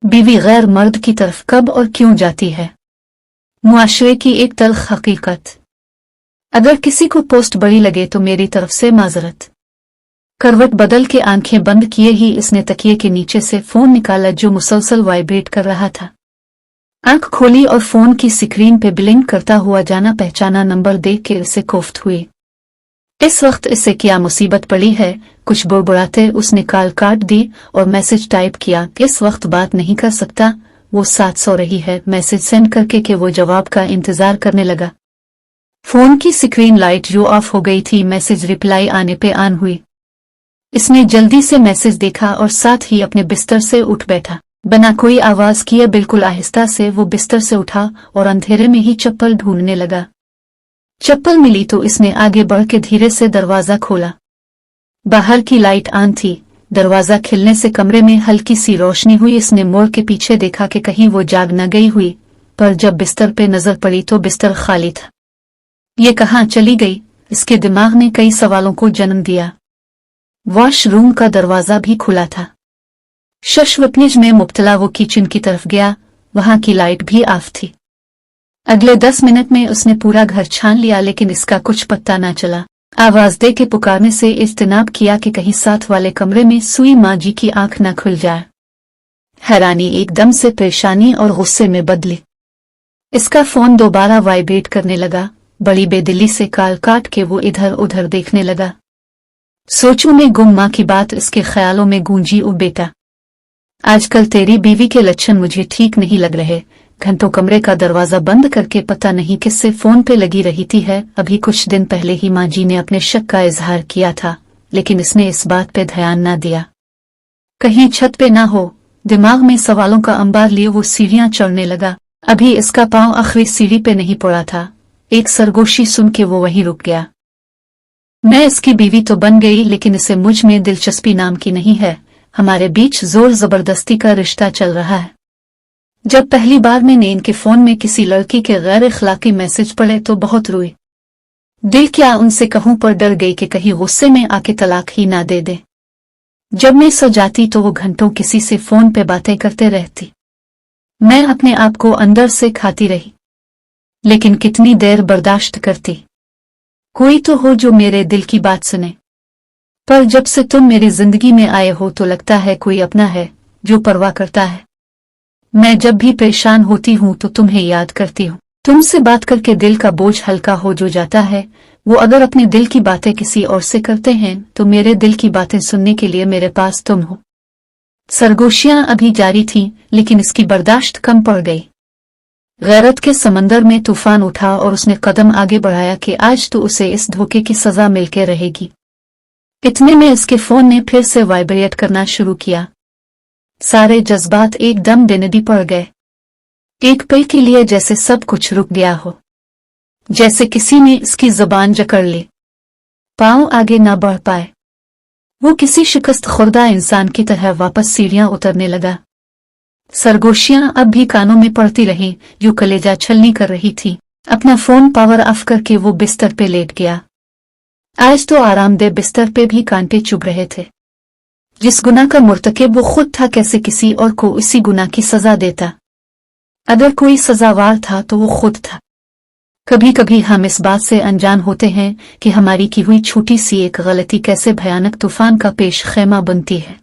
बीवी गैर मर्द की तरफ कब और क्यों जाती है? मुआशरे की एक तल्ख हकीकत। अगर किसी को पोस्ट बड़ी लगे तो मेरी तरफ से माजरत। करवट बदल के आंखें बंद किए ही इसने तकिए के नीचे से फोन निकाला जो मुसलसल वाइब्रेट कर रहा था। आंख खोली और फोन की स्क्रीन पे ब्लिंक करता हुआ जाना पहचाना नंबर देख के इसे कोफ्त हुई। इस वक्त इसे क्या मुसीबत पड़ी है? कुछ बुड़बुड़ाते उसने कॉल काट दी और मैसेज टाइप किया, इस वक्त बात नहीं कर सकता, वो साथ सो रही है। मैसेज सेंड करके कि वो जवाब का इंतजार करने लगा। फोन की स्क्रीन लाइट जो ऑफ हो गई थी, मैसेज रिप्लाई आने पे ऑन हुई। इसने जल्दी से मैसेज देखा और साथ ही अपने बिस्तर से उठ बैठा। बिना कोई आवाज किए बिल्कुल आहिस्ता से वो बिस्तर से उठा और अंधेरे में ही चप्पल ढूंढने लगा। चप्पल मिली तो इसने आगे बढ़ के धीरे से दरवाजा खोला। बाहर की लाइट ऑन थी। दरवाजा खिलने से कमरे में हल्की सी रोशनी हुई। इसने मोड़ के पीछे देखा कि कहीं वो जाग न गई हुई, पर जब बिस्तर पे नजर पड़ी तो बिस्तर खाली था। ये कहाँ चली गई? इसके दिमाग ने कई सवालों को जन्म दिया। वॉशरूम का दरवाजा भी खुला था। शशवपनिज में मुब्तला वो किचन की तरफ गया। वहां की लाइट भी ऑफ थी। अगले 10 मिनट में उसने पूरा घर छान लिया लेकिन इसका कुछ पत्ता ना चला। आवाज दे के पुकारने से इज्तनाब किया कि कहीं साथ वाले कमरे में सुई माँ जी की आंख न खुल जाए। हैरानी एकदम से परेशानी और गुस्से में बदली। इसका फोन दोबारा वाइब्रेट करने लगा। बड़ी बेदिली से कॉल काट के वो इधर उधर देखने लगा। सोचू में गुम माँ की बात इसके ख्यालों में गूंजी। ओ बेटा, आजकल तेरी बीवी के लक्षण मुझे ठीक नहीं लग रहे। घंटों कमरे का दरवाजा बंद करके पता नहीं किससे फोन पे लगी रहती है। अभी कुछ दिन पहले ही माँ जी ने अपने शक का इजहार किया था, लेकिन इसने इस बात पे ध्यान ना दिया। कहीं छत पे ना हो। दिमाग में सवालों का अंबार लिए वो सीढ़ियां चढ़ने लगा। अभी इसका पांव आखिरी सीढ़ी पे नहीं पड़ा था। एक सरगोशी सुन के वो वहीं रुक गया। मैं इसकी बीवी तो बन गई, लेकिन इसे मुझ में दिलचस्पी नाम की नहीं है। हमारे बीच जोर जबरदस्ती का रिश्ता चल रहा है। जब पहली बार मैंने इनके फोन में किसी लड़की के गैर इखलाकी मैसेज पढ़े तो बहुत रोई। दिल क्या उनसे कहूं, पर डर गई कि कहीं गुस्से में आके तलाक ही ना दे दे। जब मैं सो जाती तो वो घंटों किसी से फोन पे बातें करते रहती। मैं अपने आप को अंदर से खाती रही, लेकिन कितनी देर बर्दाश्त करती। कोई तो हो जो मेरे दिल की बात सुने। पर जब से तुम मेरी जिंदगी में आए हो तो लगता है कोई अपना है जो परवाह करता है। मैं जब भी परेशान होती हूँ तो तुम्हें याद करती हूँ। तुमसे बात करके दिल का बोझ हल्का हो जो जाता है। वो अगर अपने दिल की बातें किसी और से करते हैं तो मेरे दिल की बातें सुनने के लिए मेरे पास तुम हो। सरगोशियां अभी जारी थीं, लेकिन इसकी बर्दाश्त कम पड़ गई। गैरत के समंदर में तूफान उठा और उसने कदम आगे बढ़ाया कि आज तो उसे इस धोखे की सजा मिलके रहेगी। इतने में इसके फोन ने फिर से वाइब्रेट करना शुरू किया। सारे जज्बात एकदम बेनदी पड़ गए। एक पल के लिए जैसे सब कुछ रुक गया हो, जैसे किसी ने इसकी जुबान जकड़ ली। पांव आगे ना बढ़ पाए। वो किसी शिकस्त खुर्दा इंसान की तरह वापस सीढ़ियां उतरने लगा। सरगोशियां अब भी कानों में पड़ती रहीं, जो कलेजा छलनी कर रही थी। अपना फोन पावर ऑफ करके वो बिस्तर पे लेट गया। आज तो आरामदेह बिस्तर पे भी कांटे चुभ रहे थे। जिस गुनाह का मुर्तकिब वो खुद था, कैसे किसी और को उसी गुनाह की सजा देता? अगर कोई सजावार था तो वो खुद था। कभी कभी हम इस बात से अनजान होते हैं कि हमारी की हुई छोटी सी एक गलती कैसे भयानक तूफान का पेश खेमा बनती है।